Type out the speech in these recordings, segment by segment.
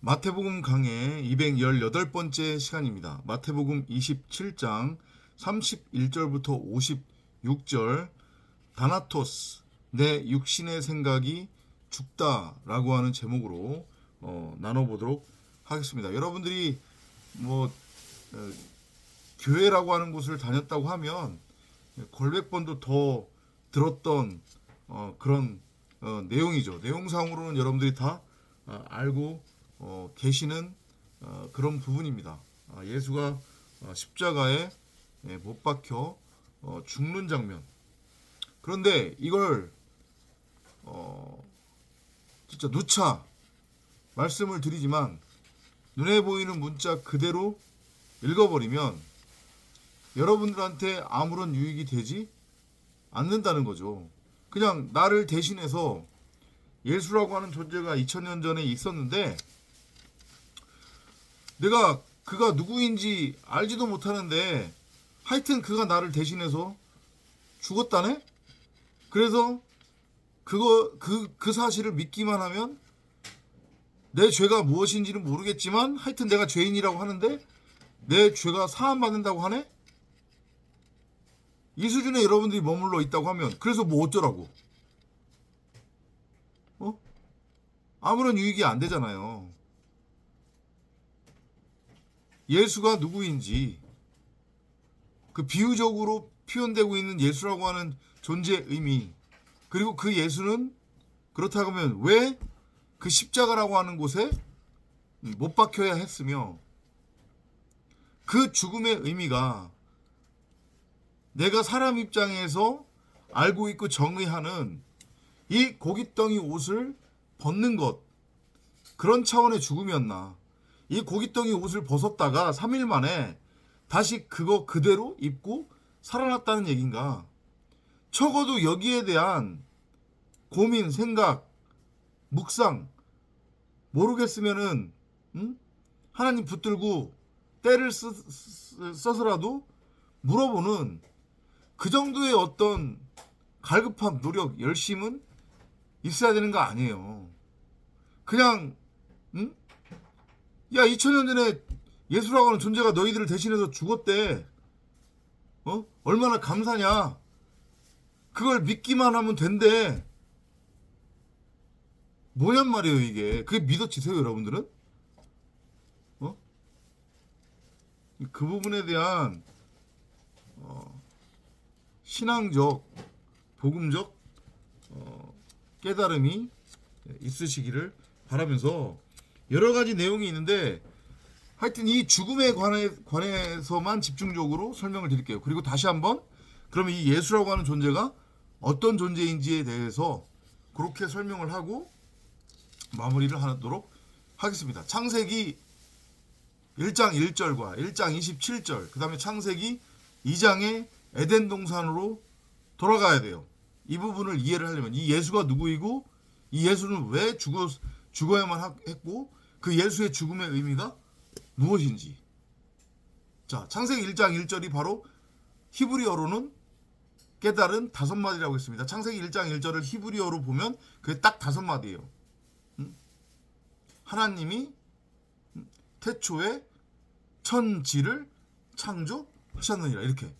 마태복음 강해 218번째 시간입니다. 마태복음 27장 31절부터 56절 다나토스 내 육신의 생각이 죽다라고 하는 제목으로 나눠보도록 하겠습니다. 여러분들이 교회라고 하는 곳을 다녔다고 하면 걸백 번도 더 들었던 그런 내용이죠. 내용상으로는 여러분들이 다 알고 계시는 그런 부분입니다. 예수가 십자가에 못 박혀 죽는 장면. 그런데 이걸 진짜 누차 말씀을 드리지만 눈에 보이는 문자 그대로 읽어버리면 여러분들한테 아무런 유익이 되지 않는다는 거죠. 그냥 나를 대신해서 예수라고 하는 존재가 2000년 전에 있었는데 내가 그가 누구인지 알지도 못하는데 하여튼 그가 나를 대신해서 죽었다네? 그래서 그 사실을 믿기만 하면 내 죄가 무엇인지는 모르겠지만 하여튼 내가 죄인이라고 하는데 내 죄가 사함받는다고 하네? 이 수준에 여러분들이 머물러 있다고 하면 그래서 뭐 어쩌라고? 아무런 유익이 안 되잖아요. 예수가 누구인지 그 비유적으로 표현되고 있는 예수라고 하는 존재의 의미, 그리고 그 예수는 그렇다고 하면 왜 그 십자가라고 하는 곳에 못 박혀야 했으며 그 죽음의 의미가 내가 사람 입장에서 알고 있고 정의하는 이 고깃덩이 옷을 벗는 것, 그런 차원의 죽음이었나. 이 고깃덩이 옷을 벗었다가 3일 만에 다시 그거 그대로 입고 살아났다는 얘기인가. 적어도 여기에 대한 고민, 생각, 묵상 모르겠으면은 하나님 붙들고 때를 써서라도 물어보는 그 정도의 어떤 갈급함, 노력, 열심은 있어야 되는 거 아니에요. 그냥 야 2000년 전에 예수라고 하는 존재가 너희들을 대신해서 죽었대. 얼마나 감사냐. 그걸 믿기만 하면 된대. 뭐냔 말이에요 이게. 그게 믿어지세요 여러분들은? 그 부분에 대한 신앙적, 복음적 깨달음이 있으시기를 바라면서 여러 가지 내용이 있는데 하여튼 이 죽음에 관해서만 집중적으로 설명을 드릴게요. 그리고 다시 한번 그러면 이 예수라고 하는 존재가 어떤 존재인지에 대해서 그렇게 설명을 하고 마무리를 하도록 하겠습니다. 창세기 1장 1절과 1장 27절, 그 다음에 창세기 2장의 에덴 동산으로 돌아가야 돼요. 이 부분을 이해를 하려면 이 예수가 누구이고 이 예수는 왜 죽어야만 했고 그 예수의 죽음의 의미가 무엇인지. 자, 창세기 1장 1절이 바로 히브리어로는 깨달은 5마디라고 했습니다. 창세기 1장 1절을 히브리어로 보면 그게 딱 5마디예요. 하나님이 태초에 천지를 창조하셨느니라. 이렇게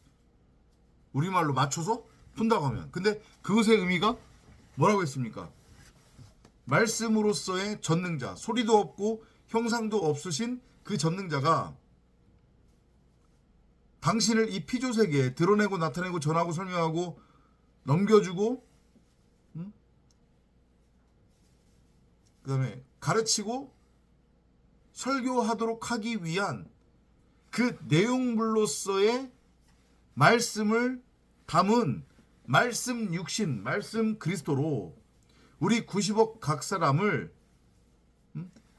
우리말로 맞춰서 푼다고 하면. 근데 그것의 의미가 뭐라고 했습니까? 말씀으로서의 전능자, 소리도 없고 형상도 없으신 그 전능자가 당신을 이 피조세계에 드러내고 나타내고 전하고 설명하고 넘겨주고 그 다음에 가르치고 설교하도록 하기 위한 그 내용물로서의 말씀을 담은 말씀 육신, 말씀 그리스도로 우리 90억 각 사람을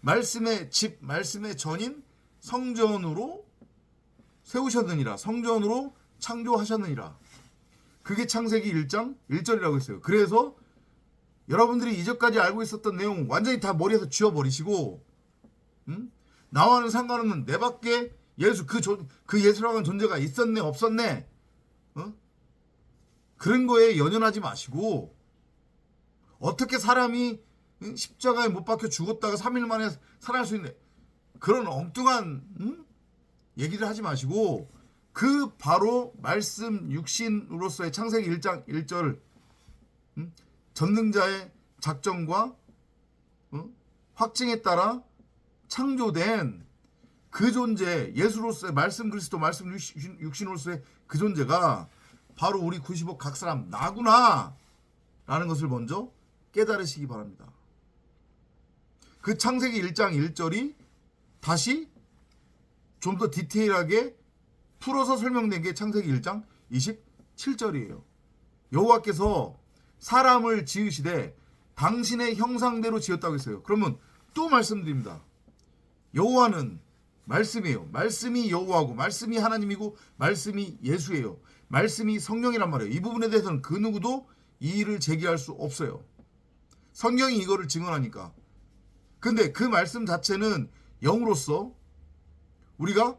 말씀의 집, 말씀의 전인 성전으로 세우셨느니라. 성전으로 창조하셨느니라. 그게 창세기 1장 1절이라고 했어요. 그래서 여러분들이 이전까지 알고 있었던 내용 완전히 다 머리에서 지워버리시고 나와는 상관없는 내 밖에 예수 그 예수라는 존재가 있었네 없었네 그런 거에 연연하지 마시고 어떻게 사람이 십자가에 못 박혀 죽었다가 3일 만에 살아날 수 있는 그런 엉뚱한 얘기를 하지 마시고 그 바로 말씀 육신으로서의 창세기 1장 1절 전능자의 작정과 확증에 따라 창조된 그 존재, 예수로서의 말씀 그리스도, 말씀 육신으로서의 그 존재가 바로 우리 90억 각 사람 나구나 라는 것을 먼저 깨달으시기 바랍니다. 그 창세기 1장 1절이 다시 좀 더 디테일하게 풀어서 설명된 게 창세기 1장 27절이에요. 여호와께서 사람을 지으시되 당신의 형상대로 지었다고 했어요. 그러면 또 말씀드립니다. 여호와는 말씀이에요. 말씀이 여호와고 말씀이 하나님이고 말씀이 예수예요. 말씀이 성령이란 말이에요. 이 부분에 대해서는 그 누구도 이의를 제기할 수 없어요. 성경이 이거를 증언하니까. 근데 그 말씀 자체는 영으로서 우리가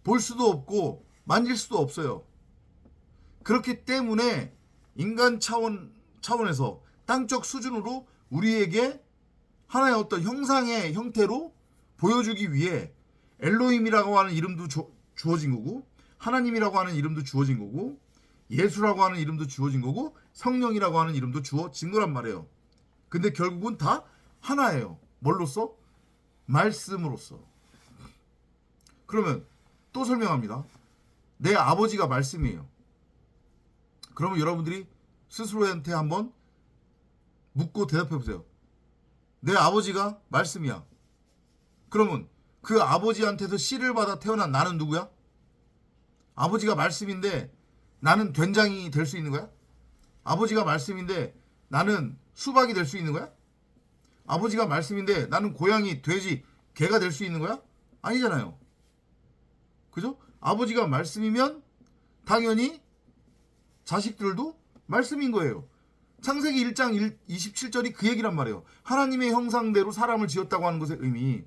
볼 수도 없고 만질 수도 없어요. 그렇기 때문에 인간 차원에서 땅적 수준으로 우리에게 하나의 어떤 형상의 형태로 보여주기 위해 엘로힘이라고 하는 이름도 주어진 거고 하나님이라고 하는 이름도 주어진 거고 예수라고 하는 이름도 주어진 거고 성령이라고 하는 이름도 주어진 거란 말이에요. 근데 결국은 다 하나예요. 뭘로써? 말씀으로써. 그러면 또 설명합니다. 내 아버지가 말씀이에요. 그러면 여러분들이 스스로한테 한번 묻고 대답해 보세요. 내 아버지가 말씀이야. 그러면 그 아버지한테서 씨를 받아 태어난 나는 누구야? 아버지가 말씀인데 나는 된장이 될 수 있는 거야? 아버지가 말씀인데 나는 수박이 될 수 있는 거야? 아버지가 말씀인데 나는 고양이, 돼지, 개가 될 수 있는 거야? 아니잖아요. 그죠? 아버지가 말씀이면 당연히 자식들도 말씀인 거예요. 창세기 1장 27절이 그 얘기란 말이에요. 하나님의 형상대로 사람을 지었다고 하는 것의 의미.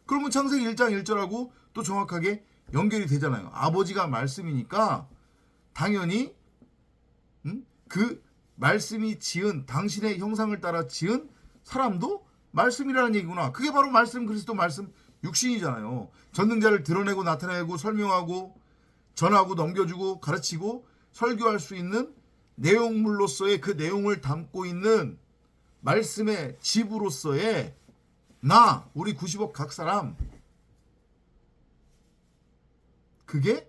그러면 창세기 1장 1절하고 또 정확하게 연결이 되잖아요. 아버지가 말씀이니까 당연히 그 말씀이 지은 당신의 형상을 따라 지은 사람도 말씀이라는 얘기구나. 그게 바로 말씀 그리스도 말씀 육신이잖아요. 전능자를 드러내고 나타내고 설명하고 전하고 넘겨주고 가르치고 설교할 수 있는 내용물로서의 그 내용을 담고 있는 말씀의 집으로서의 나 우리 90억 각 사람 그게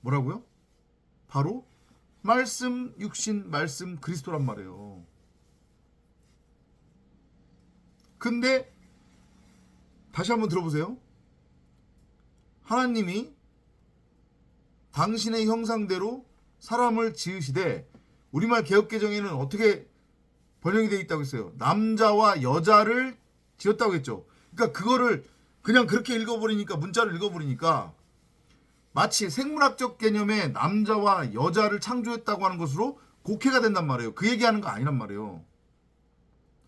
뭐라고요? 바로 말씀 육신 말씀 그리스도란 말이에요. 근데 다시 한번 들어보세요. 하나님이 당신의 형상대로 사람을 지으시되 우리말 개역개정에는 어떻게 번역이 되어 있다고 했어요? 남자와 여자를 지었다고 했죠. 그러니까 그거를 그냥 그렇게 읽어버리니까 문자를 읽어버리니까 마치 생물학적 개념의 남자와 여자를 창조했다고 하는 것으로 곡해가 된단 말이에요. 그 얘기하는 거 아니란 말이에요.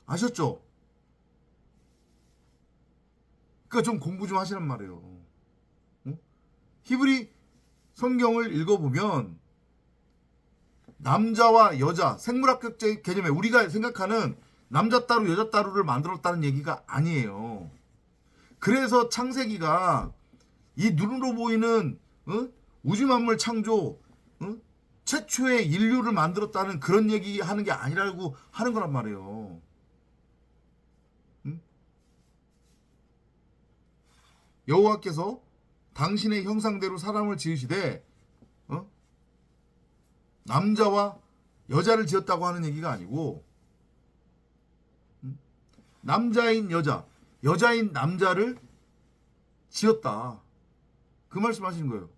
아셨죠? 그러니까 좀 공부 좀 하시란 말이에요. 히브리 성경을 읽어보면 남자와 여자, 생물학적 개념에 우리가 생각하는 남자 따로 여자 따로를 만들었다는 얘기가 아니에요. 그래서 창세기가 이 눈으로 보이는 우주 만물 창조 최초의 인류를 만들었다는 그런 얘기하는 게 아니라고 하는 거란 말이에요. 여호와께서 당신의 형상대로 사람을 지으시되 남자와 여자를 지었다고 하는 얘기가 아니고 남자인 여자, 여자인 남자를 지었다. 그 말씀하시는 거예요.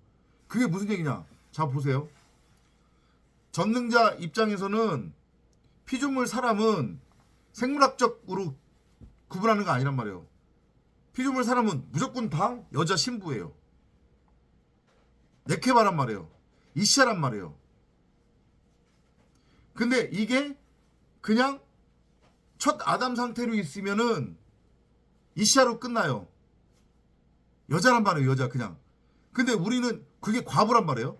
그게 무슨 얘기냐? 자 보세요. 전능자 입장에서는 피조물 사람은 생물학적으로 구분하는 거 아니란 말이에요. 피조물 사람은 무조건 다 여자 신부예요. 네케바란 말이에요. 이시아란 말이에요. 근데 이게 그냥 첫 아담 상태로 있으면은 이시아로 끝나요. 여자란 말이에요. 여자 그냥. 근데 우리는 그게 과부란 말이에요.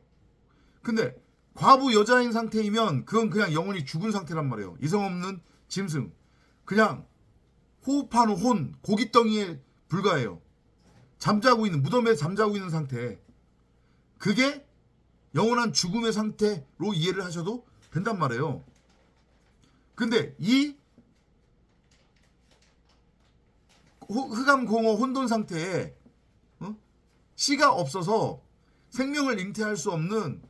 근데 과부 여자인 상태이면 그건 그냥 영원히 죽은 상태란 말이에요. 이성 없는 짐승. 그냥 호흡하는 혼, 고깃덩이에 불과해요. 잠자고 있는, 무덤에 잠자고 있는 상태. 그게 영원한 죽음의 상태로 이해를 하셔도 된단 말이에요. 근데 이 흑암공허 혼돈 상태에 씨가 없어서 생명을 잉태할 수 없는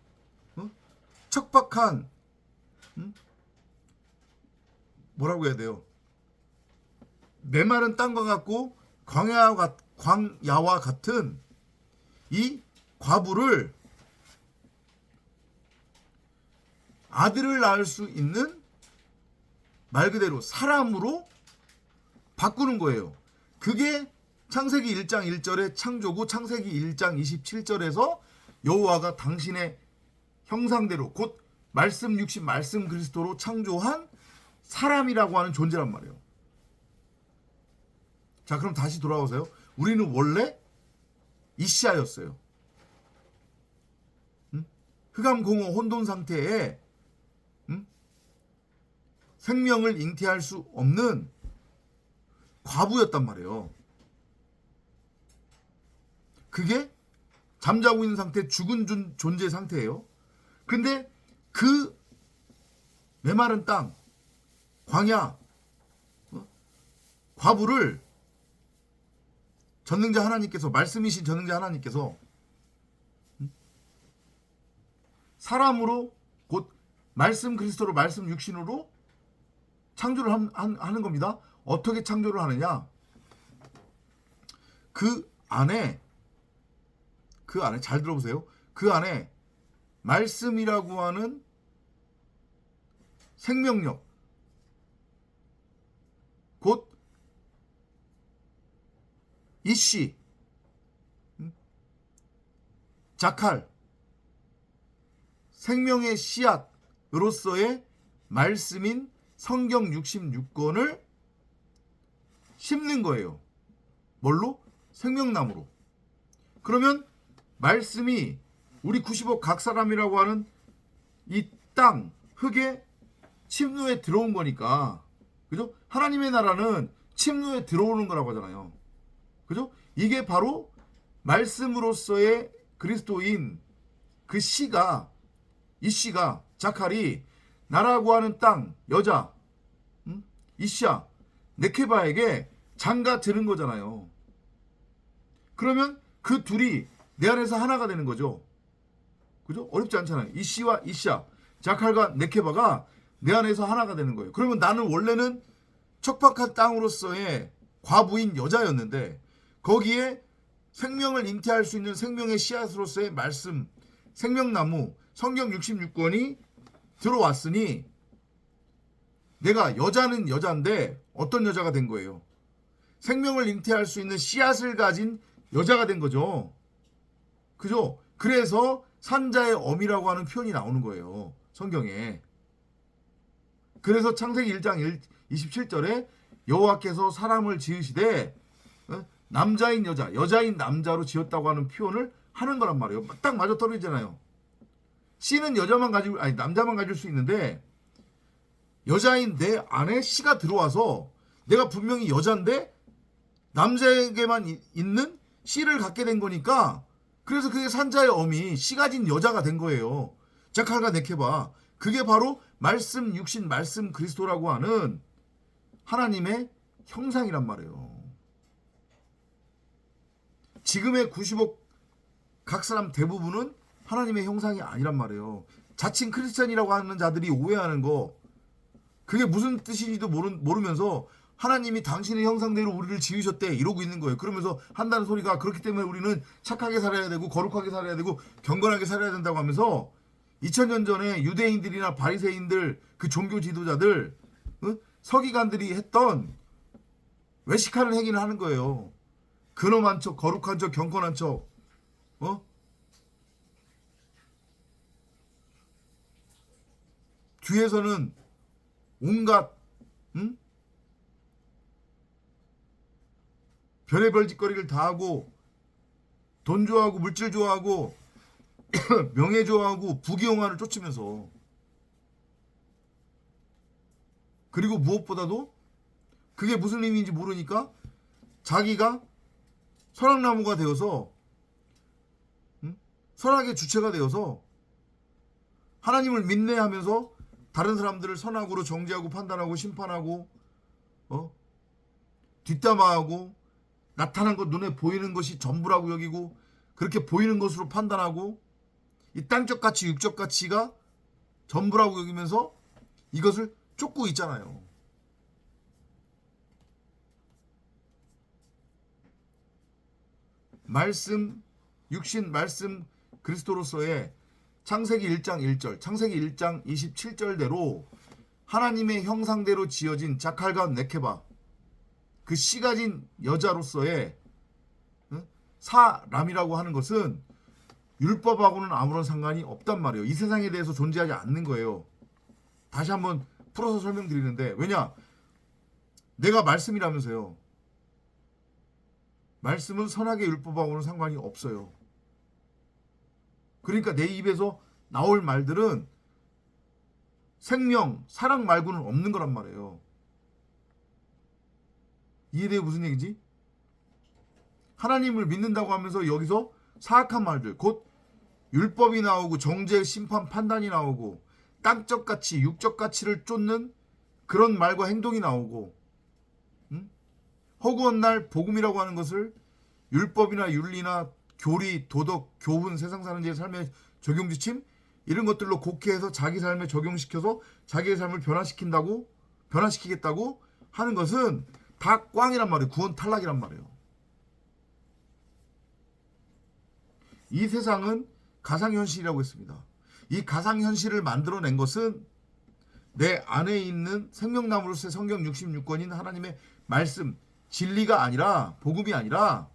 척박한 뭐라고 해야 돼요? 메마른 땅과 같고 광야와 같은 이 과부를 아들을 낳을 수 있는 말 그대로 사람으로 바꾸는 거예요. 그게 창세기 1장 1절의 창조고 창세기 1장 27절에서 여호와가 당신의 형상대로 곧 말씀 육신 말씀 그리스도로 창조한 사람이라고 하는 존재란 말이에요. 자, 그럼 다시 돌아오세요. 우리는 원래 이시아였어요. 흑암공허 혼돈 상태에 생명을 잉태할 수 없는 과부였단 말이에요. 그게 잠자고 있는 상태, 죽은 존재 상태예요. 근데 그 메마른 땅, 광야, 과부를 전능자 하나님께서, 말씀이신 전능자 하나님께서 사람으로 곧 말씀 그리스도로 말씀 육신으로 창조를 하는 겁니다. 어떻게 창조를 하느냐? 그 안에 잘 들어보세요. 그 안에 말씀이라고 하는 생명력, 곧 이씨, 자칼, 생명의 씨앗으로서의 말씀인 성경 66권을 심는 거예요. 뭘로? 생명나무로. 그러면 말씀이 우리 90억 각 사람이라고 하는 이 땅, 흙에 침노에 들어온 거니까, 그죠? 하나님의 나라는 침노에 들어오는 거라고 하잖아요. 그죠? 이게 바로 말씀으로서의 그리스도인 그 씨가, 이 씨가, 자칼이 나라고 하는 땅, 여자, 이시아, 네케바에게 장가 들은 거잖아요. 그러면 그 둘이 내 안에서 하나가 되는 거죠. 그죠? 어렵지 않잖아요. 이시와 이시아, 자칼과 네케바가 내 안에서 하나가 되는 거예요. 그러면 나는 원래는 척박한 땅으로서의 과부인 여자였는데 거기에 생명을 잉태할 수 있는 생명의 씨앗으로서의 말씀, 생명나무, 성경 66권이 들어왔으니 내가 여자는 여자인데 어떤 여자가 된 거예요? 생명을 잉태할 수 있는 씨앗을 가진 여자가 된 거죠. 그죠? 그래서 산자의 어미라고 하는 표현이 나오는 거예요. 성경에. 그래서 창세기 1장 27절에 여호와께서 사람을 지으시되 남자인 여자, 여자인 남자로 지었다고 하는 표현을 하는 거란 말이에요. 딱 맞아떨어지잖아요. 씨는 여자만 가지고, 아니 남자만 가질 수 있는데 여자인 내 안에 씨가 들어와서 내가 분명히 여자인데 남자에게만 있는 씨를 갖게 된 거니까 그래서 그게 산자의 어미, 씨 가진 여자가 된 거예요. 자칼과 네케바. 그게 바로 말씀 육신 말씀 그리스도라고 하는 하나님의 형상이란 말이에요. 지금의 90억 각 사람 대부분은 하나님의 형상이 아니란 말이에요. 자칭 크리스찬이라고 하는 자들이 오해하는 거, 그게 무슨 뜻인지도 모르면서 하나님이 당신의 형상대로 우리를 지으셨대 이러고 있는 거예요. 그러면서 한다는 소리가 그렇기 때문에 우리는 착하게 살아야 되고 거룩하게 살아야 되고 경건하게 살아야 된다고 하면서 2000년 전에 유대인들이나 바리새인들, 그 종교 지도자들, 서기관들이 했던 외식하는 행위를 하는 거예요. 근엄한 척, 거룩한 척, 경건한 척, 뒤에서는 온갖 별의별 짓거리를 다 하고 돈 좋아하고 물질 좋아하고 명예 좋아하고 부귀영화를 쫓으면서, 그리고 무엇보다도 그게 무슨 의미인지 모르니까 자기가 선악나무가 되어서 선악의 주체가 되어서 하나님을 민내하면서 다른 사람들을 선악으로 정죄하고 판단하고 심판하고 뒷담화하고 나타난 것 눈에 보이는 것이 전부라고 여기고 그렇게 보이는 것으로 판단하고 이 땅적 가치 육적 가치가 전부라고 여기면서 이것을 쫓고 있잖아요. 말씀 육신 말씀 그리스도로서의 창세기 1장 1절 창세기 1장 27절대로 하나님의 형상대로 지어진 자칼과 네케바 그 씨 가진 여자로서의 사람이라고 하는 것은 율법하고는 아무런 상관이 없단 말이에요. 이 세상에 대해서 존재하지 않는 거예요. 다시 한번 풀어서 설명드리는데 왜냐? 내가 말씀이라면서요. 말씀은 선악의 율법하고는 상관이 없어요. 그러니까 내 입에서 나올 말들은 생명, 사랑 말고는 없는 거란 말이에요. 이해돼요? 무슨 얘기지? 하나님을 믿는다고 하면서 여기서 사악한 말들, 곧 율법이 나오고 정죄, 심판, 판단이 나오고 땅적 가치, 육적 가치를 쫓는 그런 말과 행동이 나오고 허구한 날 복음이라고 하는 것을 율법이나 윤리나 교리, 도덕, 교훈, 세상 사는 자의 삶의 적용지침 이런 것들로 곡해해서 자기 삶에 적용시켜서 자기의 삶을 변화시키겠다고 하는 것은 다 꽝이란 말이에요. 구원 탈락이란 말이에요. 이 세상은 가상현실이라고 했습니다. 이 가상현실을 만들어낸 것은 내 안에 있는 생명나무로서의 성경 66권인 하나님의 말씀, 진리가 아니라 복음이 아니라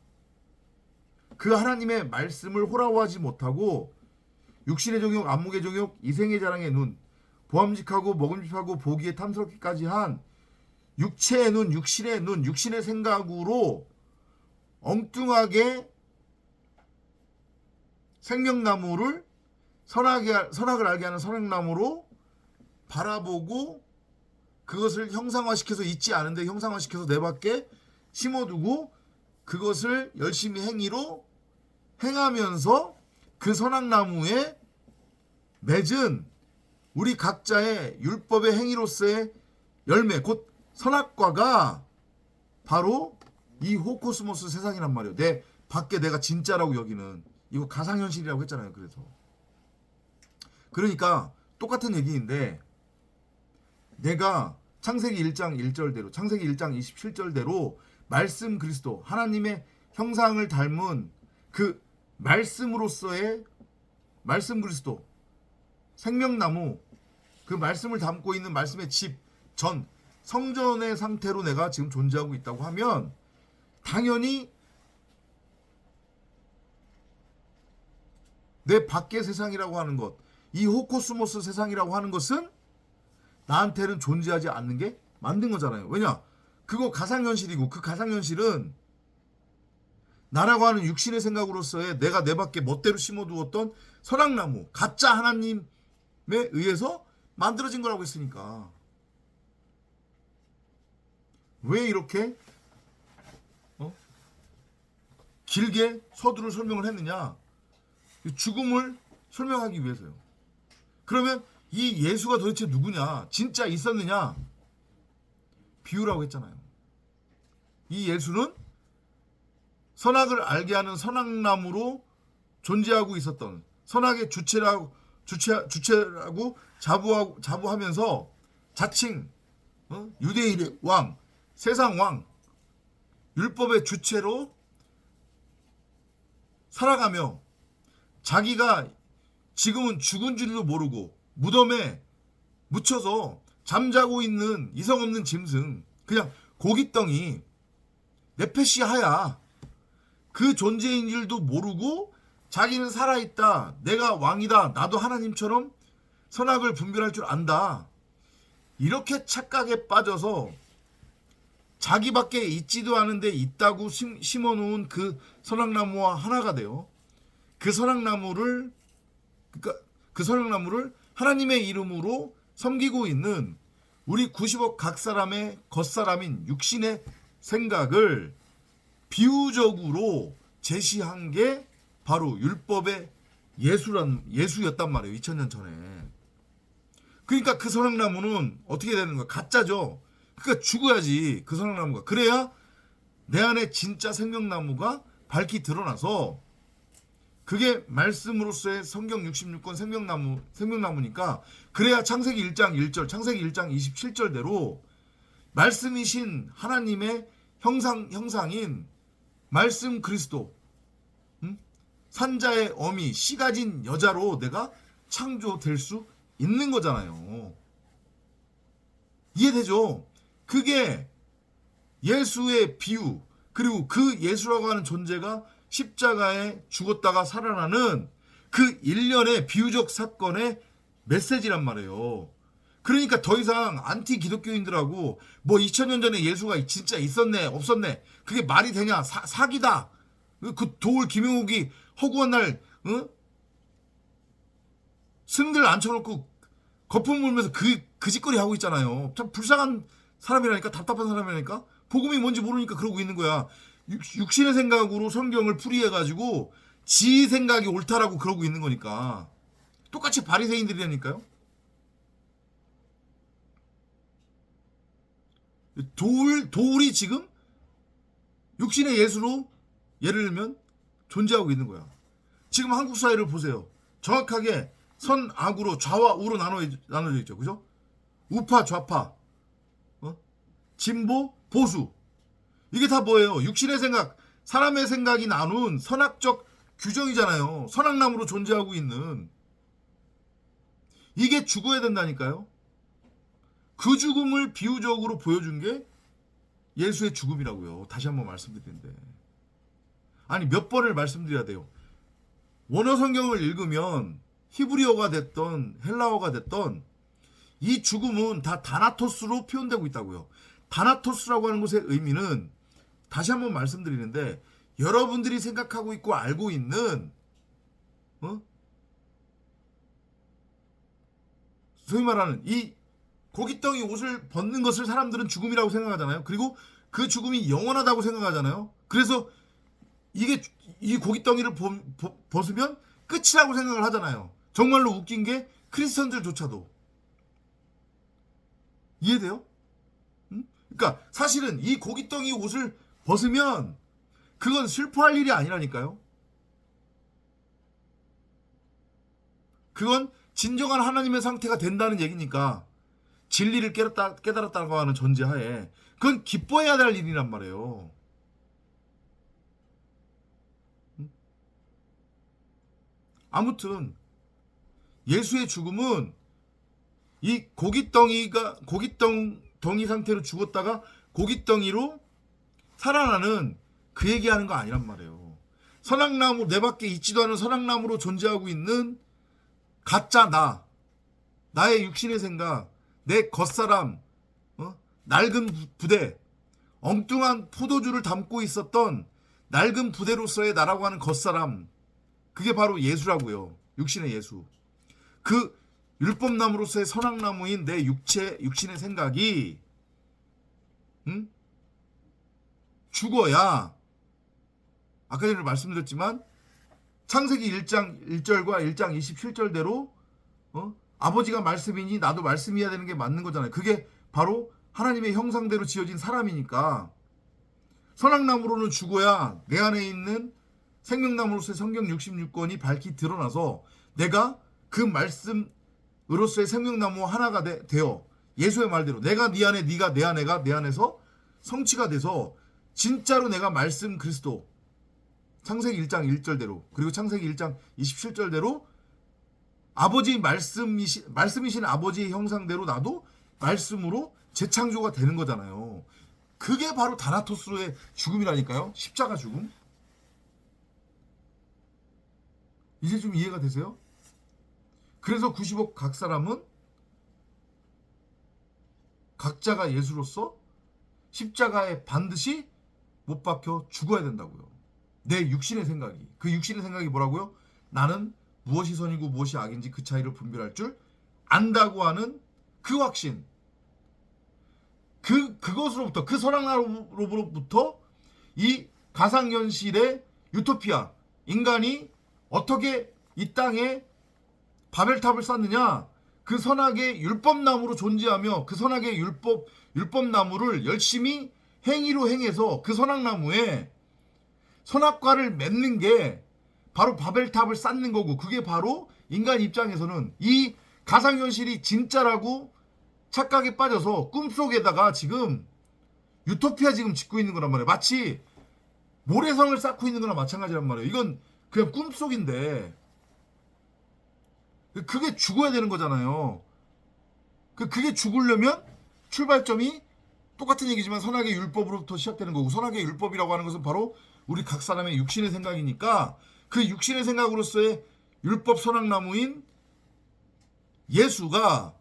그 하나님의 말씀을 호라워하지 못하고 육신의 정욕, 안목의 정욕, 이생의 자랑의 눈, 보암직하고 먹음직하고 보기에 탐스럽기까지 한 육체의 눈, 육신의 눈, 육신의 생각으로 엉뚱하게 생명나무를 선악을 알게 하는 선악나무로 바라보고 그것을 형상화시켜서 있지 않은데 형상화시켜서 내 밖에 심어두고 그것을 열심히 행하면서 그 선악나무에 맺은 우리 각자의 율법의 행위로서의 열매 곧 선악과가 바로 이 호코스모스 세상이란 말이에요. 내 밖에 내가 진짜라고 여기는 이거 가상현실이라고 했잖아요. 그래서 그러니까 똑같은 얘기인데 내가 창세기 1장 1절대로 창세기 1장 27절대로 말씀 그리스도 하나님의 형상을 닮은 그 말씀으로서의 말씀 그리스도 생명나무 그 말씀을 담고 있는 말씀의 집 전 성전의 상태로 내가 지금 존재하고 있다고 하면 당연히 내 밖의 세상이라고 하는 것 이 호코스모스 세상이라고 하는 것은 나한테는 존재하지 않는 게 만든 거잖아요. 왜냐? 그거 가상현실이고 그 가상현실은 나라고 하는 육신의 생각으로서의 내가 내 밖에 멋대로 심어두었던 선악나무 가짜 하나님에 의해서 만들어진 거라고 했으니까 왜 이렇게 길게 서두를 설명을 했느냐? 죽음을 설명하기 위해서요. 그러면 이 예수가 도대체 누구냐? 진짜 있었느냐? 비유라고 했잖아요. 이 예수는 선악을 알게 하는 선악나무로 존재하고 있었던 선악의 주체라고 자부하면서 자칭 유대인의 왕, 세상 왕, 율법의 주체로 살아가며 자기가 지금은 죽은 줄도 모르고 무덤에 묻혀서 잠자고 있는 이성 없는 짐승 그냥 고깃덩이 네페시하야 그 존재인 줄도 모르고 자기는 살아있다 내가 왕이다 나도 하나님처럼 선악을 분별할 줄 안다 이렇게 착각에 빠져서 자기밖에 있지도 않은데 있다고 심어놓은 그 선악나무와 하나가 돼요. 그 선악나무를 하나님의 이름으로 섬기고 있는 우리 90억 각 사람의 겉사람인 육신의 생각을 비유적으로 제시한 게 바로 율법의 예수였단 말이에요. 2000년 전에. 그러니까 그 선악나무는 어떻게 되는 거야? 가짜죠. 그러니까 죽어야지 그 선악나무가. 그래야 내 안에 진짜 생명나무가 밝히 드러나서 그게 말씀으로서의 성경 66권 생명나무니까 그래야 창세기 1장 1절, 창세기 1장 27절대로 말씀이신 하나님의 형상인 말씀 그리스도, 산자의 어미, 씨 가진 여자로 내가 창조될 수 있는 거잖아요. 이해되죠? 그게 예수의 비유, 그리고 그 예수라고 하는 존재가 십자가에 죽었다가 살아나는 그 일련의 비유적 사건의 메시지란 말이에요. 그러니까 더 이상 안티 기독교인들하고 뭐 2000년 전에 예수가 진짜 있었네 없었네 그게 말이 되냐, 사기다. 그 도울 김용욱이 허구한 날 스님들 앉혀놓고 거품 물면서 그 짓거리 하고 있잖아요. 참 불쌍한 사람이라니까, 답답한 사람이라니까. 복음이 뭔지 모르니까 그러고 있는 거야. 육신의 생각으로 성경을 풀이해가지고 지 생각이 옳다라고 그러고 있는 거니까. 똑같이 바리새인들이라니까요. 도울이 지금 육신의 예수로 예를 들면 존재하고 있는 거야. 지금 한국 사회를 보세요. 정확하게 선악으로 좌와 우로 나눠져 있죠. 그죠? 우파 좌파, 진보 보수. 이게 다 뭐예요? 육신의 생각, 사람의 생각이 나눈 선악적 규정이잖아요. 선악나무로 존재하고 있는. 이게 죽어야 된다니까요. 그 죽음을 비유적으로 보여준 게 예수의 죽음이라고요. 다시 한번 말씀드리는데. 아니 몇 번을 말씀드려야 돼요. 원어 성경을 읽으면 히브리어가 됐던 헬라어가 됐던 이 죽음은 다 다나토스로 표현되고 있다고요. 다나토스라고 하는 것의 의미는 다시 한번 말씀드리는데 여러분들이 생각하고 있고 알고 있는 소위 말하는 이 고깃덩이 옷을 벗는 것을 사람들은 죽음이라고 생각하잖아요. 그리고 그 죽음이 영원하다고 생각하잖아요. 그래서 이게 이 고깃덩이를 벗으면 끝이라고 생각을 하잖아요. 정말로 웃긴 게 크리스천들조차도. 이해돼요? 그러니까 사실은 이 고깃덩이 옷을 벗으면 그건 슬퍼할 일이 아니라니까요. 그건 진정한 하나님의 상태가 된다는 얘기니까. 진리를 깨달았다고 하는 전제하에 그건 기뻐해야 될 일이란 말이에요. 아무튼 예수의 죽음은 이 고깃덩이 상태로 죽었다가 고깃덩이로 살아나는 그 얘기하는 거 아니란 말이에요. 선악나무, 내 밖에 있지도 않은 선악나무로 존재하고 있는 가짜 나의 육신의 생각, 내 겉사람, 낡은 부대, 엉뚱한 포도주를 담고 있었던 낡은 부대로서의 나라고 하는 겉사람, 그게 바로 예수라고요. 육신의 예수. 그 율법나무로서의 선악나무인 내 육신의 생각이 죽어야, 아까 전에 말씀드렸지만 창세기 1장 1절과 1장 27절대로 아버지가 말씀이니 나도 말씀이어야 되는 게 맞는 거잖아요. 그게 바로 하나님의 형상대로 지어진 사람이니까. 선악나무로는 죽어야 내 안에 있는 생명나무로서의 성경 66권이 밝히 드러나서 내가 그 말씀으로서의 생명나무와 하나가 되어 예수의 말대로 내가 네 안에, 네가 내 안에가 내 안에서 성취가 돼서 진짜로 내가 말씀 그리스도, 창세기 1장 1절대로 그리고 창세기 1장 27절대로 아버지 말씀이신 아버지의 형상대로 나도 말씀으로 재창조가 되는 거잖아요. 그게 바로 다나토스의 죽음이라니까요. 십자가 죽음. 이제 좀 이해가 되세요? 그래서 90억 각 사람은 각자가 예수로서 십자가에 반드시 못 박혀 죽어야 된다고요. 내 육신의 생각이. 그 육신의 생각이 뭐라고요? 나는 무엇이 선이고 무엇이 악인지 그 차이를 분별할 줄 안다고 하는 그 확신. 그것으로부터, 그 선악나무로부터 이 가상현실의 유토피아, 인간이 어떻게 이 땅에 바벨탑을 쌓느냐, 그 선악의 율법나무로 존재하며 그 선악의 율법나무를 열심히 행위로 행해서 그 선악나무에 선악과를 맺는 게 바로 바벨탑을 쌓는 거고, 그게 바로 인간 입장에서는 이 가상현실이 진짜라고 착각에 빠져서 꿈속에다가 지금 유토피아 지금 짓고 있는 거란 말이에요. 마치 모래성을 쌓고 있는 거나 마찬가지란 말이에요. 이건 그냥 꿈속인데 그게 죽어야 되는 거잖아요. 그게 죽으려면 출발점이 똑같은 얘기지만 선악의 율법으로부터 시작되는 거고, 선악의 율법이라고 하는 것은 바로 우리 각 사람의 육신의 생각이니까 그 육신의 생각으로서의 율법 선악나무인 예수가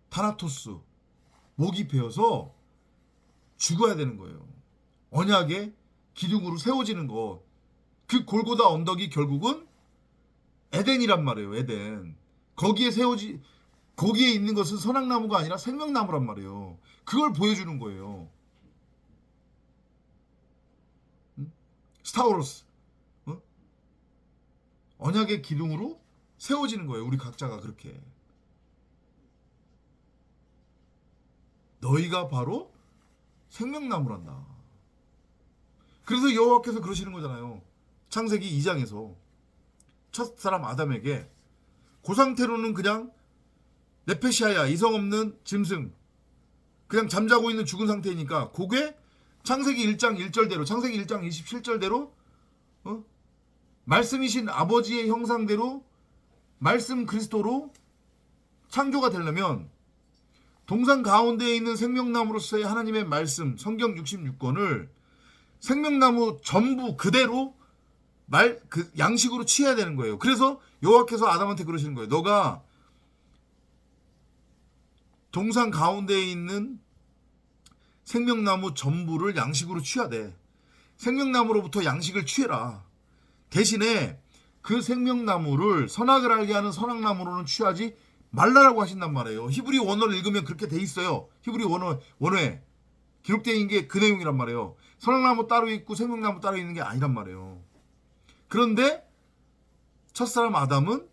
타나토스, 목이 베어서 죽어야 되는 거예요. 언약의 기둥으로 세워지는 것. 그 골고다 언덕이 결국은 에덴이란 말이에요. 에덴. 거기에 있는 것은 선악나무가 아니라 생명나무란 말이에요. 그걸 보여주는 거예요. 스타워로스. 언약의 기둥으로 세워지는 거예요. 우리 각자가 그렇게. 너희가 바로 생명나무란다. 그래서 여호와께서 그러시는 거잖아요. 창세기 2장에서 첫사람 아담에게 그 상태로는 그냥 네페시아야, 이성 없는 짐승, 그냥 잠자고 있는 죽은 상태이니까 그게 창세기 1장 1절대로, 창세기 1장 27절대로 말씀이신 아버지의 형상대로 말씀 그리스도로 창조가 되려면 동산 가운데에 있는 생명나무로서의 하나님의 말씀, 성경 66권을 생명나무 전부 그대로 양식으로 취해야 되는 거예요. 그래서 여호와께서 아담한테 그러시는 거예요. 너가 동산 가운데에 있는 생명나무 전부를 양식으로 취하되 생명나무로부터 양식을 취해라. 대신에 그 생명나무를 선악을 알게 하는 선악나무로는 취하지 말라라고 하신단 말이에요. 히브리 원어를 읽으면 그렇게 돼 있어요. 히브리 원어에 기록되어 있는 게 그 내용이란 말이에요. 선악나무 따로 있고 생명나무 따로 있는 게 아니란 말이에요. 그런데 첫사람 아담은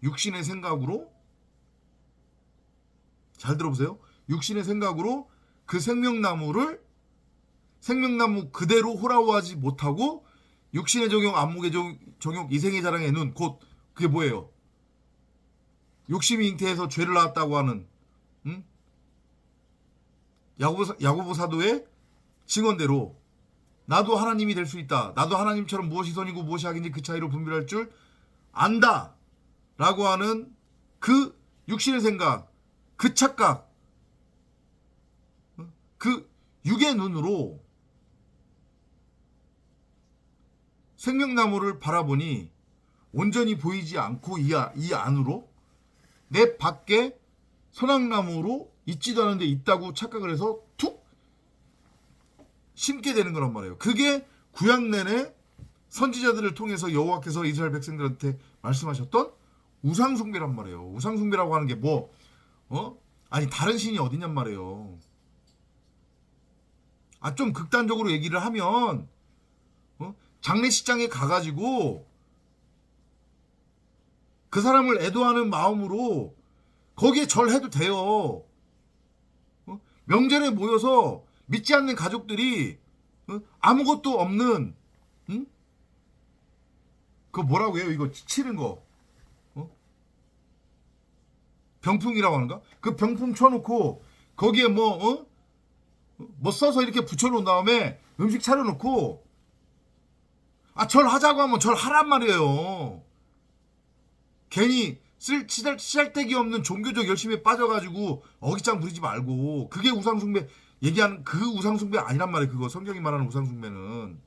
육신의 생각으로, 잘 들어보세요. 육신의 생각으로 그 생명나무 그대로 호라워하지 못하고 육신의 종용, 안목의 종용, 이생의 자랑의 눈, 곧 그게 뭐예요? 욕심이 잉태해서 죄를 낳았다고 하는 야고보 사도의 증언대로 나도 하나님이 될 수 있다. 나도 하나님처럼 무엇이 선이고 무엇이 악인지 그 차이로 분별할 줄 안다. 라고 하는 그 육신의 생각, 그 착각, 그 육의 눈으로 생명나무를 바라보니 온전히 보이지 않고 이 안으로 내 밖에 선악나무로 있지도 않은데 있다고 착각을 해서 툭 심게 되는 거란 말이에요. 그게 구약 내내 선지자들을 통해서 여호와께서 이스라엘 백성들한테 말씀하셨던 우상숭배란 말이에요. 우상숭배라고 하는 게 아니 다른 신이 어디냔 말이에요. 좀 극단적으로 얘기를 하면 장례식장에 가가지고 그 사람을 애도하는 마음으로 거기에 절해도 돼요. 명절에 모여서 믿지 않는 가족들이 아무것도 없는 그거 뭐라고 해요? 이거 치는 거 병풍이라고 하는가? 그 병풍 쳐놓고 거기에 뭐 써서 이렇게 붙여놓은 다음에 음식 차려놓고 절하자고 하면 절하란 말이에요. 괜히 쓰잘데기 없는 종교적 열심에 빠져가지고 어깃장 부리지 말고, 그게 우상숭배 얘기하는 그 우상숭배 아니란 말이에요. 그거 성경이 말하는 우상숭배는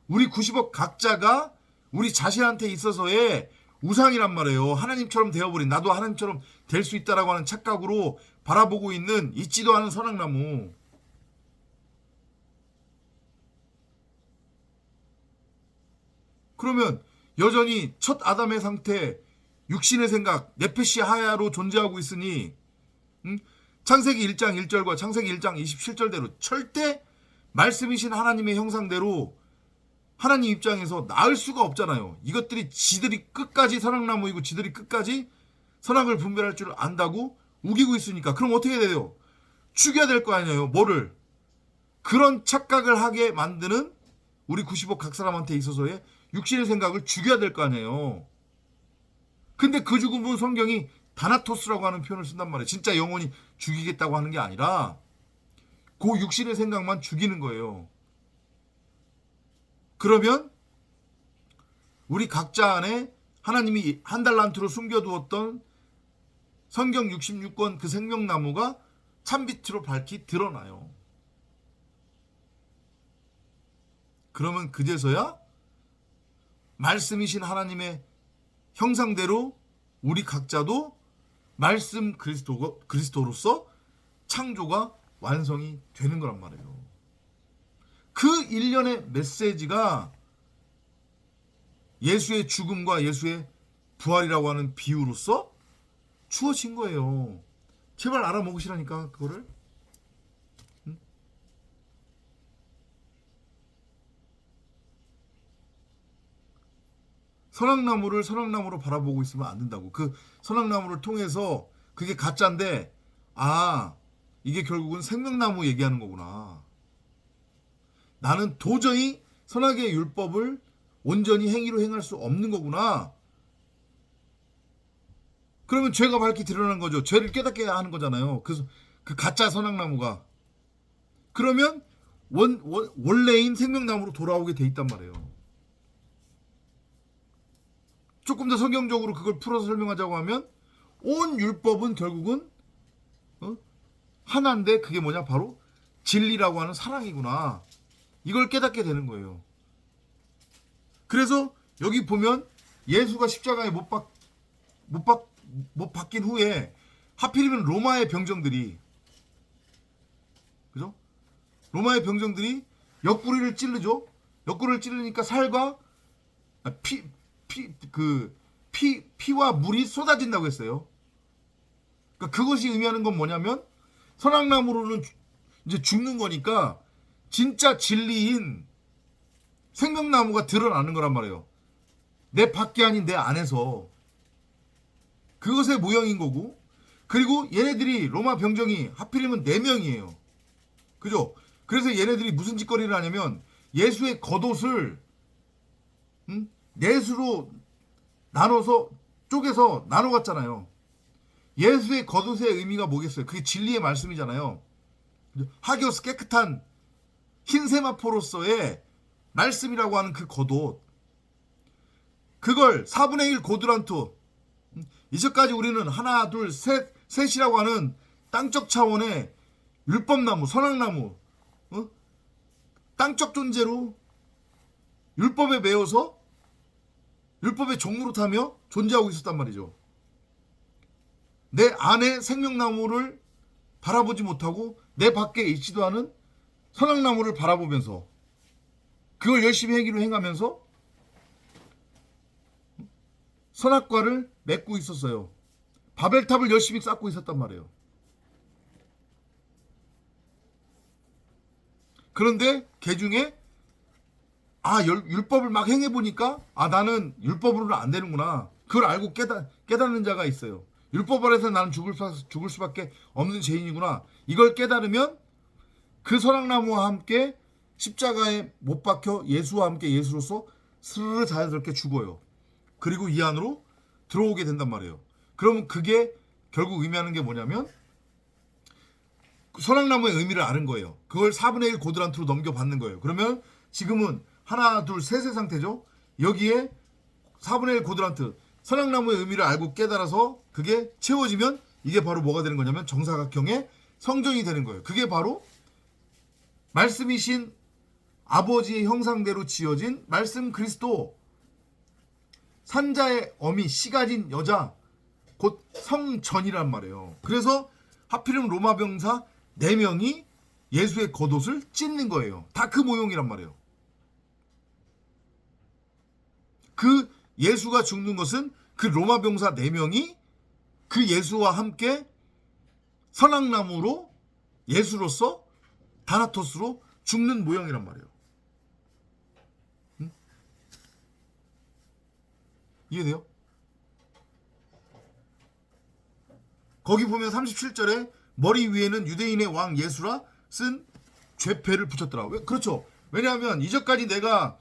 우리 90억 각자가 우리 자신한테 있어서의 우상이란 말이에요. 하나님처럼 되어버린, 나도 하나님처럼 될 수 있다라고 하는 착각으로 바라보고 있는 있지도 않은 선악나무. 그러면 여전히 첫 아담의 상태, 육신의 생각, 네페시 하야로 존재하고 있으니 창세기 1장 1절과 창세기 1장 27절대로 절대 말씀이신 하나님의 형상대로 하나님 입장에서 나을 수가 없잖아요. 이것들이 지들이 끝까지 선악나무이고 지들이 끝까지 선악을 분별할 줄 안다고 우기고 있으니까 그럼 어떻게 돼요? 죽여야 될 거 아니에요. 뭐를? 그런 착각을 하게 만드는 우리 90억 각 사람한테 있어서의 육신의 생각을 죽여야 될 거 아니에요. 근데 그 죽음은 성경이 다나토스라고 하는 표현을 쓴단 말이에요. 진짜 영혼이 죽이겠다고 하는 게 아니라 그 육신의 생각만 죽이는 거예요. 그러면 우리 각자 안에 하나님이 한 달란트로 숨겨두었던 성경 66권 그 생명나무가 참빛으로 밝히 드러나요. 그러면 그제서야 말씀이신 하나님의 형상대로 우리 각자도 말씀 그리스도로서 창조가 완성이 되는 거란 말이에요. 그 일련의 메시지가 예수의 죽음과 예수의 부활이라고 하는 비유로서 주어진 거예요. 제발 알아먹으시라니까 그거를. 선악나무를 선악나무로 바라보고 있으면 안 된다고. 그 선악나무를 통해서 그게 가짜인데 이게 결국은 생명나무 얘기하는 거구나. 나는 도저히 선악의 율법을 온전히 행위로 행할 수 없는 거구나. 그러면 죄가 밝히 드러나는 거죠. 죄를 깨닫게 하는 거잖아요. 그 가짜 선악나무가. 그러면 원래인 생명나무로 돌아오게 돼 있단 말이에요. 조금 더 성경적으로 그걸 풀어서 설명하자고 하면 온 율법은 결국은 하나인데 그게 뭐냐? 바로 진리라고 하는 사랑이구나. 이걸 깨닫게 되는 거예요. 그래서 여기 보면 예수가 십자가에 못 박힌 후에 하필이면 로마의 병정들이, 그죠? 로마의 병정들이 옆구리를 찌르죠. 옆구리를 찌르니까 살과 피와 물이 쏟아진다고 했어요. 그러니까 그것이 의미하는 건 뭐냐면 선악나무로는 이제 죽는 거니까 진짜 진리인 생명나무가 드러나는 거란 말이에요. 내 밖이 아닌 내 안에서. 그것의 모형인 거고, 그리고 얘네들이 로마 병정이 하필이면 4명이에요. 그죠? 그래서 얘네들이 무슨 짓거리를 하냐면 예수의 겉옷을 넷으로 나눠서 쪼개서 나눠 갔잖아요. 예수의 겉옷의 의미가 뭐겠어요? 그게 진리의 말씀이잖아요. 하기오스 깨끗한 흰 세마포로서의 말씀이라고 하는 그 겉옷, 그걸 4분의 1 고드란트, 이제까지 우리는 하나 둘 셋이라고 하는 땅적 차원의 율법나무, 선악나무, 땅적 존재로 율법에 매여서 율법의 종로로 타며 존재하고 있었단 말이죠. 내 안에 생명나무를 바라보지 못하고 내 밖에 있지도 않은 선악나무를 바라보면서 그걸 열심히 행위로 행하면서 선악과를 맺고 있었어요. 바벨탑을 열심히 쌓고 있었단 말이에요. 그런데 그 중에 율법을 막 행해보니까 나는 율법으로는 안 되는구나. 그걸 알고 깨닫는 자가 있어요. 율법 아래서 나는 죽을 수밖에 없는 죄인이구나. 이걸 깨달으면 그 선악나무와 함께 십자가에 못 박혀 예수와 함께 예수로서 스르르 자연스럽게 죽어요. 그리고 이 안으로 들어오게 된단 말이에요. 그러면 그게 결국 의미하는 게 뭐냐면 선악나무의 의미를 아는 거예요. 그걸 4분의 1 고드란트로 넘겨받는 거예요. 그러면 지금은 하나 둘 셋의 상태죠. 여기에 4분의 1 고드란트 선악나무의 의미를 알고 깨달아서 그게 채워지면 이게 바로 뭐가 되는 거냐면 정사각형의 성전이 되는 거예요. 그게 바로 말씀이신 아버지의 형상대로 지어진 말씀 그리스도, 산자의 어미 씨 가진 여자, 곧 성전이란 말이에요. 그래서 하필이면 로마 병사 4명이 예수의 겉옷을 찢는 거예요. 다 그 모형이란 말이에요. 그 예수가 죽는 것은 그 로마 병사 4명이 그 예수와 함께 선악나무로 예수로서 다나토스로 죽는 모형이란 말이에요. 응? 이해돼요? 거기 보면 37절에 머리 위에는 유대인의 왕 예수라 쓴 죄패를 붙였더라. 왜? 그렇죠. 왜냐하면 이전까지 내가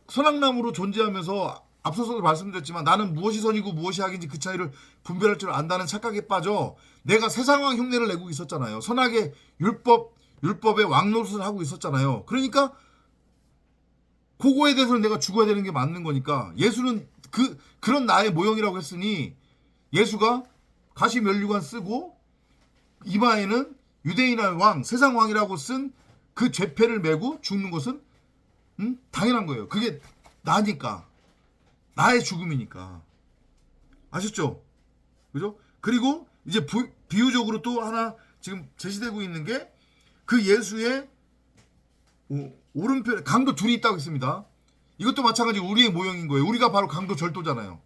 선악나무로 존재하면서 앞서서도 말씀드렸지만 나는 무엇이 선이고 무엇이 악인지 그 차이를 분별할 줄 안다는 착각에 빠져 내가 세상왕 흉내를 내고 있었잖아요. 선악의 율법의 왕노릇을 하고 있었잖아요. 그러니까 그거에 대해서는 내가 죽어야 되는 게 맞는 거니까 예수는 그런 나의 모형이라고 했으니 예수가 가시 면류관 쓰고 이마에는 유대인의 왕, 세상 왕이라고 쓴 그 죄패를 메고 죽는 것은 당연한 거예요. 그게 나니까. 나의 죽음이니까. 아셨죠? 그죠? 그리고 이제 비유적으로 또 하나 지금 제시되고 있는 게 그 예수의 오른편에 강도 둘이 있다고 했습니다. 이것도 마찬가지로 우리의 모형인 거예요. 우리가 바로 강도 절도잖아요.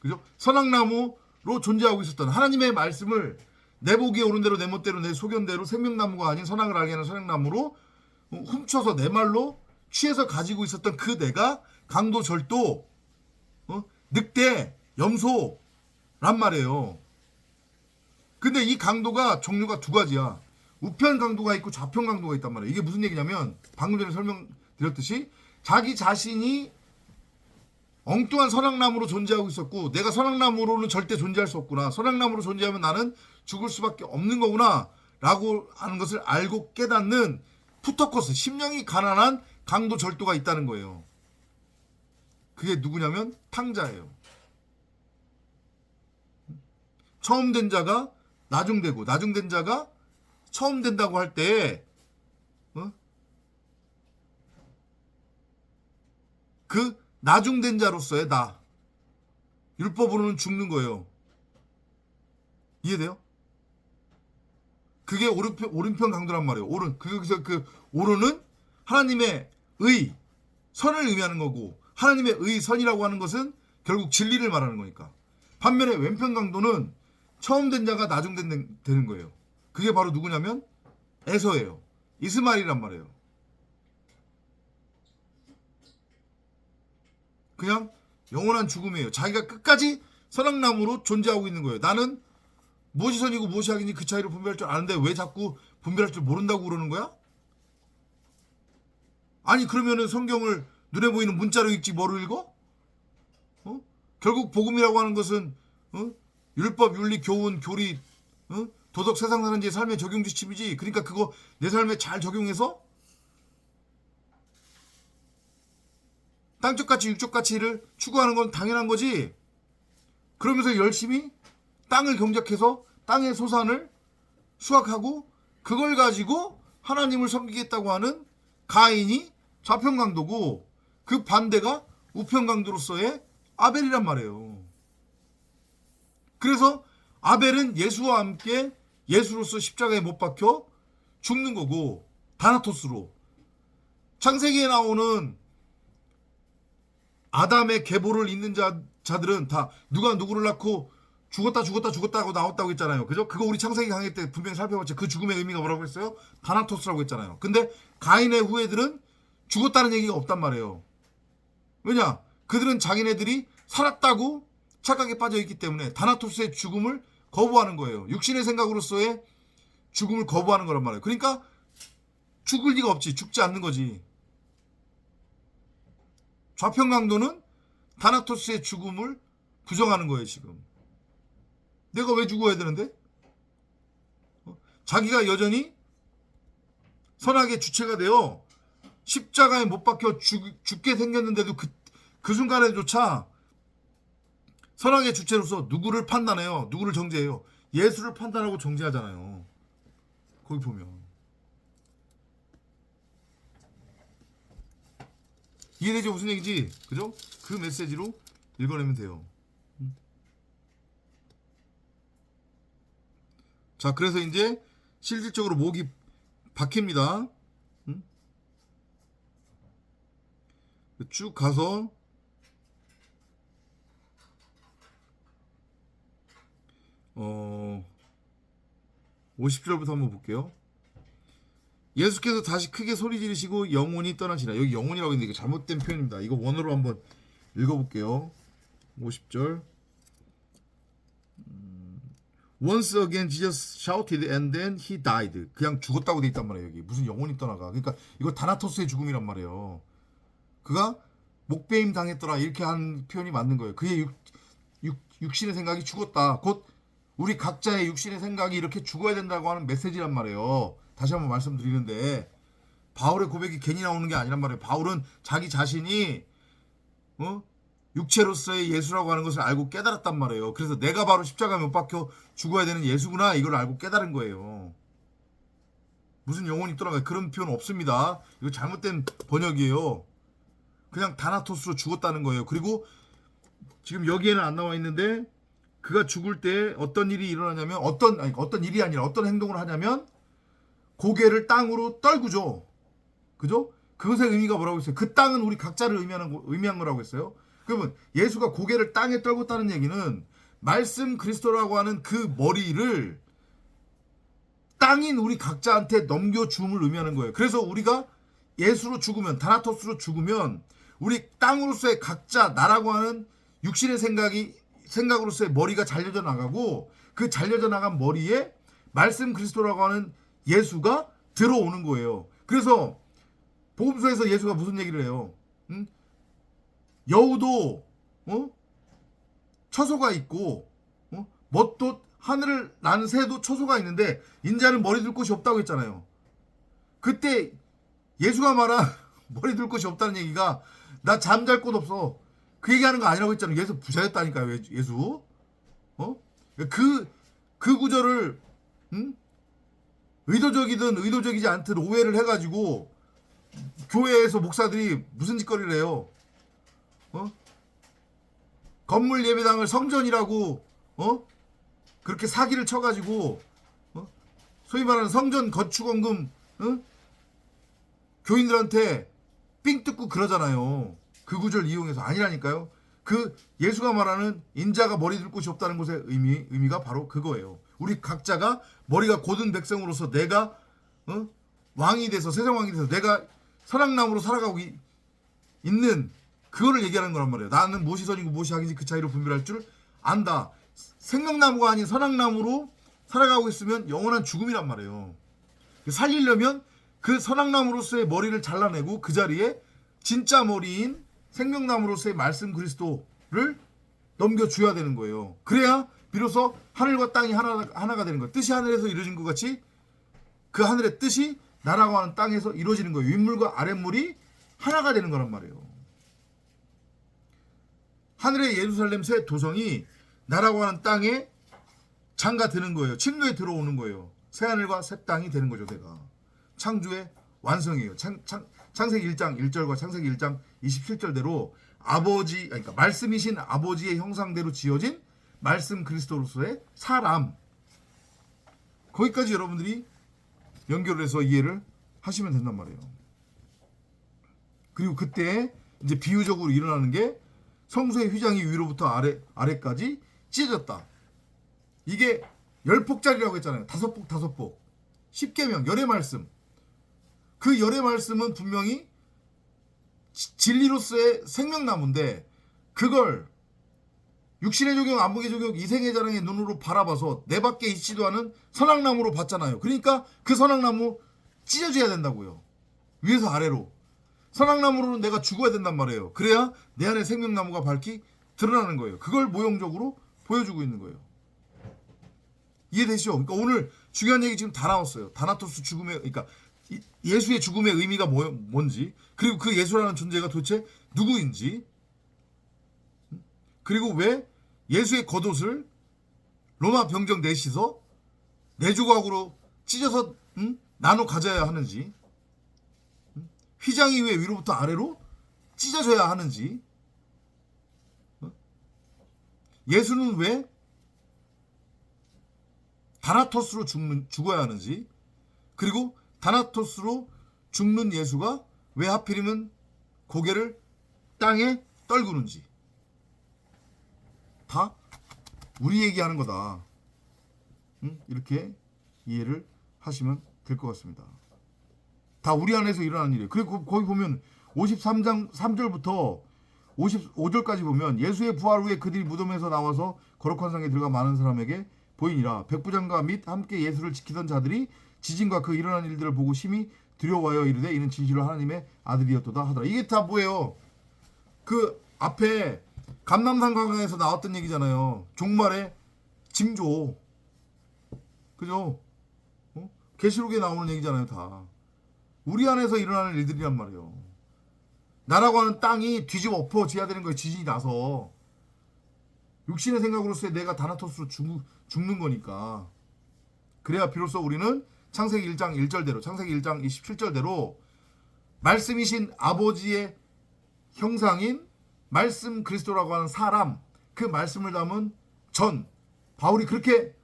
그죠? 선악나무로 존재하고 있었던 하나님의 말씀을 내 보기에 옳은 대로 내 멋대로 내 소견대로 생명나무가 아닌 선악을 알게 하는 선악나무로 훔쳐서 내 말로 취해서 가지고 있었던 그 내가 강도 절도 늑대 염소란 말이에요. 근데 이 강도가 종류가 두 가지야. 우편 강도가 있고 좌편 강도가 있단 말이에요. 이게 무슨 얘기냐면 방금 전에 설명드렸듯이 자기 자신이 엉뚱한 선악나무로 존재하고 있었고 내가 선악나무로는 절대 존재할 수 없구나. 선악나무로 존재하면 나는 죽을 수밖에 없는 거구나 라고 하는 것을 알고 깨닫는 푸터커스, 심령이 가난한 강도 절도가 있다는 거예요. 그게 누구냐면 탕자예요. 처음 된 자가 나중되고 나중된 자가 처음 된다고 할 때 그 나중된 자로서의 나 율법으로는 죽는 거예요. 이해돼요? 그게 오른편 강도란 말이에요. 그래서 그 오른은 하나님의 의 선을 의미하는 거고 하나님의 의 선이라고 하는 것은 결국 진리를 말하는 거니까. 반면에 왼편 강도는 처음 된 자가 나중되는 거예요. 그게 바로 누구냐면 에서예요. 이스마엘이란 말이에요. 그냥 영원한 죽음이에요. 자기가 끝까지 선악나무로 존재하고 있는 거예요. 나는 무엇이 선이고 무엇이 악인지 그 차이를 분별할 줄 아는데 왜 자꾸 분별할 줄 모른다고 그러는 거야? 아니 그러면은 성경을 눈에 보이는 문자로 읽지 뭐로 읽어? 결국 복음이라고 하는 것은 율법, 윤리, 교훈, 교리, 도덕, 세상 사는 제 삶의 적용 지침이지. 그러니까 그거 내 삶에 잘 적용해서 땅쪽 가치, 육쪽 가치를 추구하는 건 당연한 거지. 그러면서 열심히 땅을 경작해서 땅의 소산을 수확하고 그걸 가지고 하나님을 섬기겠다고 하는 가인이 좌편 강도고 그 반대가 우편 강도로서의 아벨이란 말이에요. 그래서 아벨은 예수와 함께 예수로서 십자가에 못 박혀 죽는 거고 다나토스로 창세기에 나오는 아담의 계보를 잇는 자들은 다 누가 누구를 낳고 죽었다 하고 나왔다고 했잖아요. 그죠? 그거 우리 창세기 강의 때 분명히 살펴봤죠. 그 죽음의 의미가 뭐라고 했어요? 다나토스라고 했잖아요. 근데 가인의 후예들은 죽었다는 얘기가 없단 말이에요. 왜냐? 그들은 자기네들이 살았다고 착각에 빠져 있기 때문에 다나토스의 죽음을 거부하는 거예요. 육신의 생각으로서의 죽음을 거부하는 거란 말이에요. 그러니까 죽을 리가 없지. 죽지 않는 거지. 좌편 강도는 다나토스의 죽음을 부정하는 거예요. 지금 내가 왜 죽어야 되는데? 자기가 여전히 선악의 주체가 되어 십자가에 못 박혀 죽게 생겼는데도 그 순간에조차 선악의 주체로서 누구를 판단해요? 누구를 정죄해요? 예수를 판단하고 정죄하잖아요. 거기 보면 이해되죠? 무슨 얘기지? 그죠? 그 메시지로 읽어내면 돼요. 자, 그래서 이제 실질적으로 목이 박힙니다. 쭉 가서 50절부터 한번 볼게요. 예수께서 다시 크게 소리 지르시고 영혼이 떠나시라. 여기 영혼이라고 했는데 이게 잘못된 표현입니다. 이거 원어로 한번 읽어볼게요. 50절. Once again Jesus shouted and then he died. 그냥 죽었다고 돼 있단 말이에요. 여기 무슨 영혼이 떠나가. 그러니까 이거 다나토스의 죽음이란 말이에요. 그가 목배임 당했더라 이렇게 한 표현이 맞는 거예요. 그의 육신의 생각이 죽었다. 곧 우리 각자의 육신의 생각이 이렇게 죽어야 된다고 하는 메시지란 말이에요. 다시 한번 말씀드리는데 바울의 고백이 괜히 나오는 게 아니란 말이에요. 바울은 자기 자신이 육체로서의 예수라고 하는 것을 알고 깨달았단 말이에요. 그래서 내가 바로 십자가에 못 박혀 죽어야 되는 예수구나 이걸 알고 깨달은 거예요. 무슨 영혼이 떠나가요. 그런 표현 없습니다. 이거 잘못된 번역이에요. 그냥 다나토스로 죽었다는 거예요. 그리고 지금 여기에는 안 나와 있는데 그가 죽을 때 어떤 일이 일어나냐면 어떤 일이 아니라 어떤 행동을 하냐면 고개를 땅으로 떨구죠. 그죠? 그것의 의미가 뭐라고 했어요? 그 땅은 우리 각자를 의미한 거라고 했어요. 그러면 예수가 고개를 땅에 떨궜다는 얘기는 말씀 그리스도라고 하는 그 머리를 땅인 우리 각자한테 넘겨줌을 의미하는 거예요. 그래서 우리가 예수로 죽으면 다나토스로 죽으면 우리 땅으로서의 각자 나라고 하는 육신의 생각으로서의 머리가 잘려져 나가고 그 잘려져 나간 머리에 말씀 그리스도라고 하는 예수가 들어오는 거예요. 그래서 복음서에서 예수가 무슨 얘기를 해요? 여우도 처소가 있고 뭣도 하늘을 나는 새도 처소가 있는데 인자는 머리 둘 곳이 없다고 했잖아요. 그때 예수가 말한 머리 둘 곳이 없다는 얘기가 나 잠잘 곳 없어 그 얘기하는 거 아니라고 했잖아요. 예수 부자였다니까요. 예수 그 구절을 의도적이든 의도적이지 않든 오해를 해가지고 교회에서 목사들이 무슨 짓거리를 해요. 건물 예배당을 성전이라고 그렇게 사기를 쳐가지고 소위 말하는 성전 건축원금 교인들한테 삥 뜯고 그러잖아요. 그 구절 이용해서 아니라니까요. 그 예수가 말하는 인자가 머리 둘 곳이 없다는 것의 의미가 바로 그거예요. 우리 각자가 머리가 곧은 백성으로서 내가 왕이 돼서 세상 왕이 돼서 내가 선악나무로 살아가고 있는 그거를 얘기하는 거란 말이에요. 나는 무엇이 선이고 무엇이 악인지 그 차이로 분별할 줄 안다. 생명나무가 아닌 선악나무로 살아가고 있으면 영원한 죽음이란 말이에요. 살리려면 그 선악나무로서의 머리를 잘라내고 그 자리에 진짜 머리인 생명나무로서의 말씀 그리스도를 넘겨줘야 되는 거예요. 그래야 비로소 하늘과 땅이 하나가 되는 거예요. 뜻이 하늘에서 이루어진 것 같이 그 하늘의 뜻이 나라고 하는 땅에서 이루어지는 거예요. 윗물과 아랫물이 하나가 되는 거란 말이에요. 하늘의 예루살렘 새 도성이 나라고 하는 땅에 장가드는 거예요. 침노에 들어오는 거예요. 새 하늘과 새 땅이 되는 거죠. 내가 창조의 완성이에요. 창세기 1장 1절과 창세기 1장 27절대로 그러니까 말씀이신 아버지의 형상대로 지어진 말씀 그리스도로서의 사람. 거기까지 여러분들이 연결을 해서 이해를 하시면 된단 말이에요. 그리고 그때 이제 비유적으로 일어나는 게 성소의 휘장이 위로부터 아래까지 찢어졌다. 이게 10폭짜리라고 했잖아요. 5폭. 10계명 열의 말씀. 그 열의 말씀은 분명히 진리로서의 생명나무인데 그걸 육신의 조경, 안목의 조경, 이생의 자랑의 눈으로 바라봐서 내 밖에 있지도 않은 선악나무로 봤잖아요. 그러니까 그 선악나무 찢어져야 된다고요. 위에서 아래로. 선악나무로는 내가 죽어야 된단 말이에요. 그래야 내 안에 생명나무가 밝히 드러나는 거예요. 그걸 모형적으로 보여주고 있는 거예요. 이해되시죠? 그러니까 오늘 중요한 얘기 지금 다 나왔어요. 다나토스 죽음의, 그러니까 예수의 죽음의 의미가 뭔지, 그리고 그 예수라는 존재가 도대체 누구인지, 그리고 왜 예수의 겉옷을 로마 병정 넷이서 네 조각으로 찢어서 나눠 가져야 하는지, 휘장이 왜 위로부터 아래로 찢어져야 하는지, 예수는 왜 다나토스로 죽어야 하는지, 그리고 다나토스로 죽는 예수가 왜 하필이면 고개를 땅에 떨구는지 다 우리 얘기하는 거다. 이렇게 이해를 하시면 될 것 같습니다. 다 우리 안에서 일어나는 일이에요. 그리고 거기 보면 53장 3절부터 55절까지 보면 예수의 부활 후에 그들이 무덤에서 나와서 거룩한 상에 들어가 많은 사람에게 보이니라. 백부장과 및 함께 예수를 지키던 자들이 지진과 그 일어난 일들을 보고 심히 두려워하여 이르되 이는 진실로 하나님의 아들이었도다 하더라. 이게 다 뭐예요? 그 앞에 감람산 광야에서 나왔던 얘기잖아요. 종말의 징조. 그죠? 계시록에 나오는 얘기잖아요. 다 우리 안에서 일어나는 일들이란 말이에요. 나라고 하는 땅이 뒤집어 엎어져야 되는 거예요. 지진이 나서. 육신의 생각으로서의 내가 다나토스로 죽는 거니까. 그래야 비로소 우리는 창세기 1장 1절대로, 창세기 1장 27절대로 말씀이신 아버지의 형상인 말씀 그리스도라고 하는 사람, 그 말씀을 담은 전, 바울이 그렇게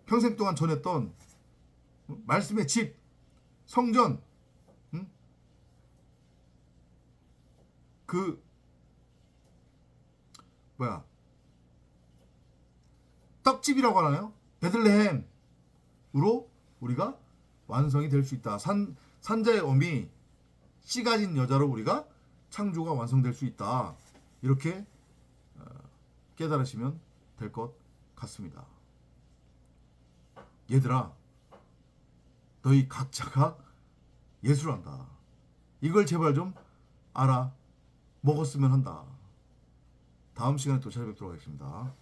평생 동안 전했던 말씀의 집, 성전, 그 뭐야 떡집이라고 하나요? 베들레헴으로 우리가 완성이 될 수 있다. 산자의 어미 씨 가진 여자로 우리가 창조가 완성될 수 있다. 이렇게 깨달으시면 될 것 같습니다. 얘들아, 너희 각자가 예수를 한다. 이걸 제발 좀 알아 먹었으면 한다. 다음 시간에 또 찾아뵙도록 하겠습니다.